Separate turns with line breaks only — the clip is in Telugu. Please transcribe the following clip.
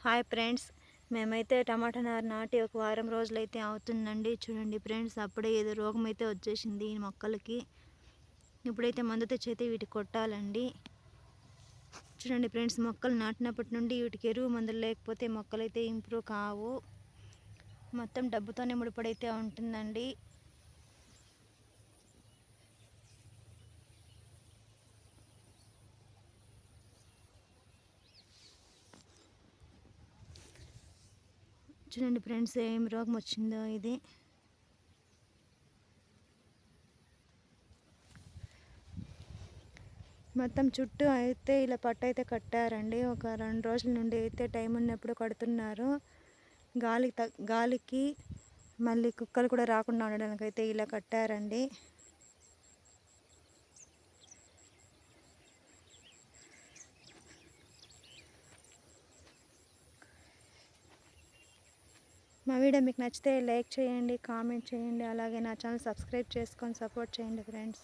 హాయ్ ఫ్రెండ్స్, మేమైతే టమాటా నారు నాటి ఒక వారం రోజులైతే అవుతుందండి. చూడండి ఫ్రెండ్స్, అప్పుడే ఏదో రోగం అయితే వచ్చేసింది ఈ మొక్కలకి. ఇప్పుడైతే మందు తెచ్చైతే వీటికి కొట్టాలండి. చూడండి ఫ్రెండ్స్, మొక్కలు నాటినప్పటి నుండి వీటికి ఎరువు మందులు లేకపోతే మొక్కలైతే ఇంప్రూవ్ కావు. మొత్తం డబ్బుతోనే ముడిపడైతే ఉంటుందండి. చూడండి ఫ్రెండ్స్, ఏం రోగం వచ్చిందో ఇది. మొత్తం చుట్టూ అయితే ఇలా పట్టు అయితే కట్టారండి. ఒక 2 రోజుల నుండి అయితే టైం ఉన్నప్పుడు కడుతున్నారు. గాలికి మళ్ళీ కుక్కలు కూడా రాకుండా ఉండడానికి అయితే ఇలా కట్టారండి. మా వీడియో మీకు నచ్చితే లైక్ చేయండి, కామెంట్ చేయండి, అలాగే నా ఛానల్ సబ్స్క్రైబ్ చేసుకొని సపోర్ట్ చేయండి ఫ్రెండ్స్.